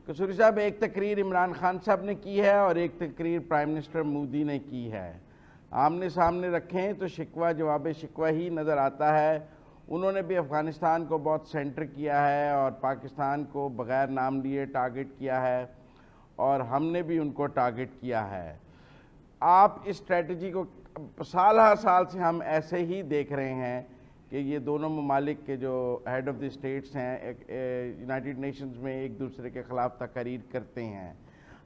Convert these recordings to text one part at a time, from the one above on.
قصوری صاحب، ایک تقریر عمران خان صاحب نے کی ہے اور ایک تقریر پرائم منسٹر مودی نے کی ہے. آمنے سامنے رکھیں تو شکوہ جواب شکوہ ہی نظر آتا ہے. انہوں نے بھی افغانستان کو بہت سینٹر کیا ہے اور پاکستان کو بغیر نام لیے ٹارگٹ کیا ہے، اور ہم نے بھی ان کو ٹارگٹ کیا ہے. آپ اس اسٹریٹجی کو سال ہر سال سے ہم ایسے ہی دیکھ رہے ہیں کہ یہ دونوں ممالک کے جو ہیڈ آف دی اسٹیٹس ہیں یونائٹڈ نیشنز میں ایک دوسرے کے خلاف تقاریر کرتے ہیں.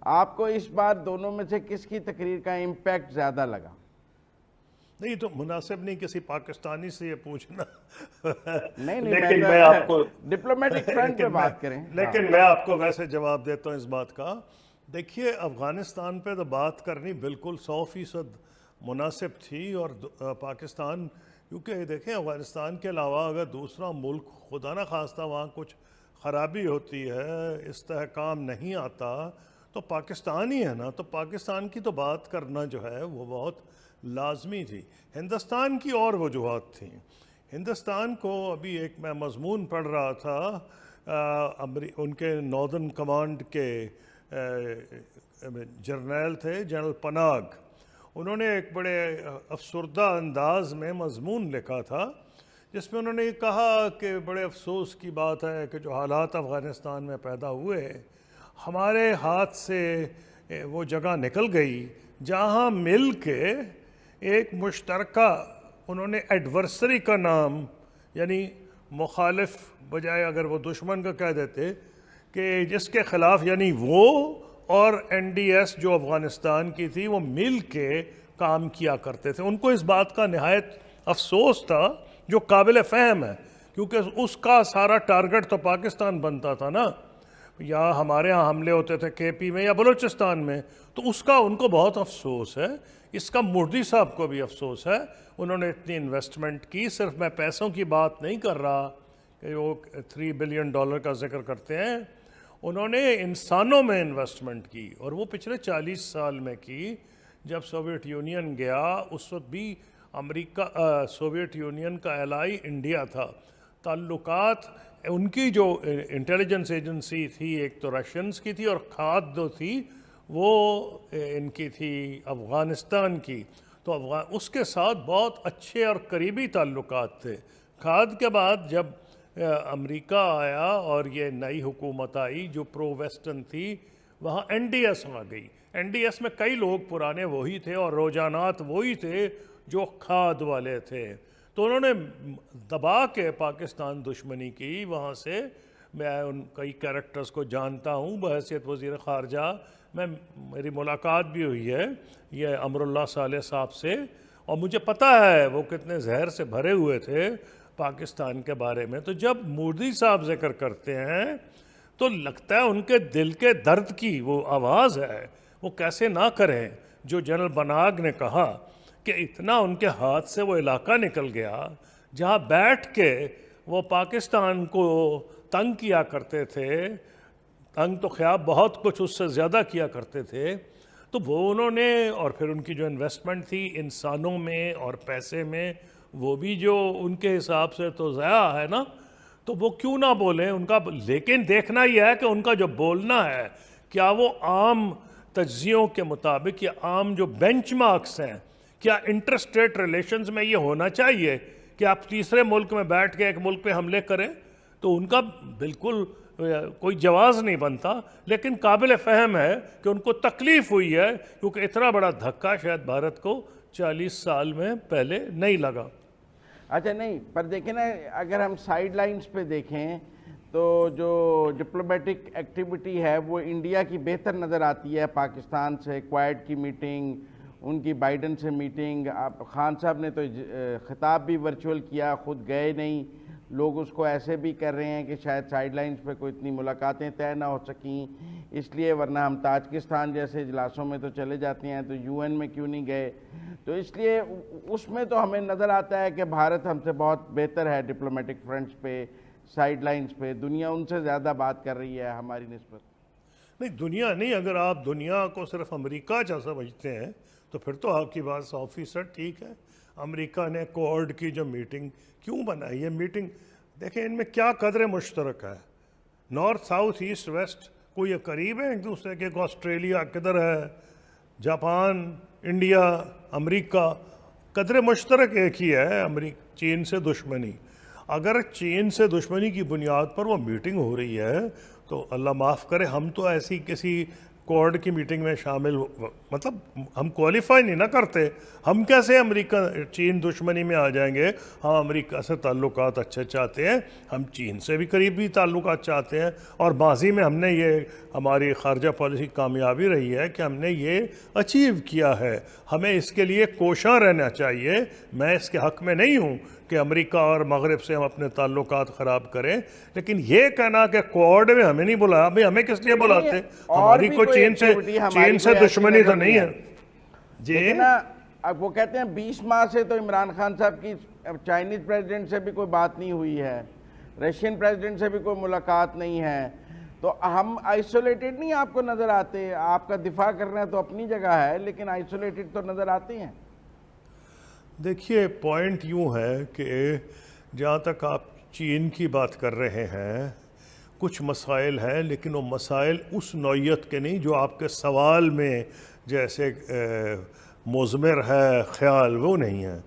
آپ کو اس بار دونوں میں سے کس کی تقریر کا امپیکٹ زیادہ لگا؟ نہیں تو مناسب نہیں کسی پاکستانی سے یہ پوچھنا. نہیں لیکن میں آپ کو ڈپلومیٹک فرنٹ پہ بات کریں. لیکن میں آپ کو ویسے جواب دیتا ہوں اس بات کا. دیکھیے افغانستان پہ تو بات کرنی بالکل 100% مناسب تھی، اور پاکستان کیونکہ دیکھیں افغانستان کے علاوہ اگر دوسرا ملک خدا نہ خواستہ وہاں کچھ خرابی ہوتی ہے، استحکام نہیں آتا، تو پاکستان ہی ہے نا. تو پاکستان کی تو بات کرنا جو ہے وہ بہت لازمی تھی. ہندوستان کی اور وجوہات تھیں. ہندوستان کو ابھی ایک میں مضمون پڑھ رہا تھا، ان کے ناردرن کمانڈ کے جرنیل تھے جنرل پناگ. انہوں نے ایک بڑے افسردہ انداز میں مضمون لکھا تھا جس میں انہوں نے یہ کہا کہ بڑے افسوس کی بات ہے کہ جو حالات افغانستان میں پیدا ہوئے ہمارے ہاتھ سے وہ جگہ نکل گئی جہاں مل کے ایک مشترکہ، انہوں نے ایڈورسری کا نام، یعنی مخالف بجائے اگر وہ دشمن کا کہہ دیتے، کہ جس کے خلاف یعنی وہ اور این ڈی ایس جو افغانستان کی تھی وہ مل کے کام کیا کرتے تھے. ان کو اس بات کا نہایت افسوس تھا جو قابل فہم ہے، کیونکہ اس کا سارا ٹارگٹ تو پاکستان بنتا تھا نا. یا ہمارے ہاں حملے ہوتے تھے کے پی میں یا بلوچستان میں، تو اس کا ان کو بہت افسوس ہے. اس کا مودی صاحب کو بھی افسوس ہے. انہوں نے اتنی انویسٹمنٹ کی، صرف میں پیسوں کی بات نہیں کر رہا کہ وہ $3 بلین کا ذکر کرتے ہیں، انہوں نے انسانوں میں انویسٹمنٹ کی، اور وہ پچھلے 40 سال میں کی. جب سوویٹ یونین گیا اس وقت بھی امریکہ سوویٹ یونین کا ایلائی انڈیا تھا. تعلقات ان کی جو انٹیلیجنس ایجنسی تھی ایک تو رشینز کی تھی، اور کھاد جو تھی وہ ان کی تھی افغانستان کی. تو اس کے ساتھ بہت اچھے اور قریبی تعلقات تھے. کھاد کے بعد جب امریکہ آیا اور یہ نئی حکومت آئی جو پرو ویسٹرن تھی، وہاں این ڈی ایس آ گئی. این ڈی ایس میں کئی لوگ پرانے وہی تھے اور رجحانات وہی تھے جو کھاد والے تھے. تو انہوں نے دبا کے پاکستان دشمنی کی. وہاں سے میں ان کئی کیریکٹرز کو جانتا ہوں بحیثیت وزیر خارجہ. میری ملاقات بھی ہوئی ہے یہ امر اللہ صالح صاحب سے، اور مجھے پتہ ہے وہ کتنے زہر سے بھرے ہوئے تھے پاکستان کے بارے میں. تو جب مودی صاحب ذکر کرتے ہیں تو لگتا ہے ان کے دل کے درد کی وہ آواز ہے. وہ کیسے نہ کریں جو جنرل پناگ نے کہا کہ اتنا ان کے ہاتھ سے وہ علاقہ نکل گیا جہاں بیٹھ کے وہ پاکستان کو تنگ کیا کرتے تھے. تنگ تو خیال بہت کچھ اس سے زیادہ کیا کرتے تھے. تو وہ انہوں نے، اور پھر ان کی جو انویسٹمنٹ تھی انسانوں میں اور پیسے میں، وہ بھی جو ان کے حساب سے تو ضائع ہے نا. تو وہ کیوں نہ بولیں ان کا. لیکن دیکھنا یہ ہے کہ ان کا جو بولنا ہے کیا وہ عام تجزیوں کے مطابق یا عام جو بینچ مارکس ہیں، کیا انٹر اسٹیٹ ریلیشنز میں یہ ہونا چاہیے کہ آپ تیسرے ملک میں بیٹھ کے ایک ملک پہ حملے کریں. تو ان کا بالکل کوئی جواز نہیں بنتا. لیکن قابل فہم ہے کہ ان کو تکلیف ہوئی ہے کیونکہ اتنا بڑا دھکا شاید بھارت کو 40 سال میں پہلے نہیں لگا. اچھا نہیں، پر دیکھیں نا، اگر ہم سائیڈ لائنز پہ دیکھیں تو جو ڈپلومیٹک ایکٹیویٹی ہے وہ انڈیا کی بہتر نظر آتی ہے پاکستان سے. کوائٹ کی میٹنگ، ان کی بائیڈن سے میٹنگ، خان صاحب نے تو خطاب بھی ورچوئل کیا، خود گئے نہیں. لوگ اس کو ایسے بھی کر رہے ہیں کہ شاید سائیڈ لائنز پہ کوئی اتنی ملاقاتیں طے نہ ہو سکیں اس لیے، ورنہ ہم تاجکستان جیسے اجلاسوں میں تو چلے جاتے ہیں تو یو این میں کیوں نہیں گئے. تو اس لیے اس میں تو ہمیں نظر آتا ہے کہ بھارت ہم سے بہت بہتر ہے ڈپلومیٹک فرنٹس پہ، سائیڈ لائنز پہ. دنیا ان سے زیادہ بات کر رہی ہے ہماری نسبت. نہیں دنیا نہیں، اگر آپ دنیا کو صرف امریکہ جا سمجھتے ہیں تو پھر تو آپ کی بات 100% ٹھیک ہے. امریکہ نے کوڈ کی جو میٹنگ کیوں بنائی، یہ میٹنگ دیکھیں ان میں کیا قدر مشترک ہے. نارتھ ساؤتھ ایسٹ ویسٹ کوئی قریب ہے ایک دوسرے کے؟ آسٹریلیا کدھر ہے، جاپان، انڈیا، امریکہ، قدر مشترک ایک ہی ہے، چین سے دشمنی۔ اگر چین سے دشمنی کی بنیاد پر وہ میٹنگ ہو رہی ہے تو اللہ معاف کرے، ہم تو ایسی کسی کوڈ کی میٹنگ میں شامل مطلب ہم کوالیفائی نہیں نہ کرتے، ہم کیسے امریکہ چین دشمنی میں آ جائیں گے؟ ہم امریکہ سے تعلقات اچھے چاہتے ہیں، ہم چین سے بھی قریبی تعلقات چاہتے ہیں، اور ماضی میں ہم نے یہ ہماری خارجہ پالیسی کامیابی رہی ہے کہ ہم نے یہ اچیو کیا ہے، ہمیں اس کے لیے کوشاں رہنا چاہیے۔ میں اس کے حق میں نہیں ہوں کہ امریکہ اور مغرب سے ہم اپنے تعلقات خراب کریں، لیکن یہ کہنا کہ کوڈ میں ہمیں نہیں بلایا، بھئی ہمیں کس لیے بلاتے؟ ہماری کوئی چین سے دشمنی تو نہیں ہے جی۔ لیکن اب وہ کہتے ہیں 20 ماہ سے تو عمران خان صاحب کی چائنیز پریزیڈنٹ سے بھی کوئی بات نہیں ہوئی ہے، رشین پریزیڈنٹ سے بھی کوئی ملاقات نہیں ہے، تو ہم آئسولیٹڈ نہیں آپ کو نظر آتے؟ آپ کا دفاع کرنا ہے تو اپنی جگہ ہے، لیکن آئسولیٹڈ تو نظر آتے ہیں۔ دیکھیے پوائنٹ یوں ہے کہ جہاں تک آپ چین کی بات کر رہے ہیں، کچھ مسائل ہیں، لیکن وہ مسائل اس نوعیت کے نہیں جو آپ کے سوال میں جیسے مضمر ہے خیال، وہ نہیں ہے۔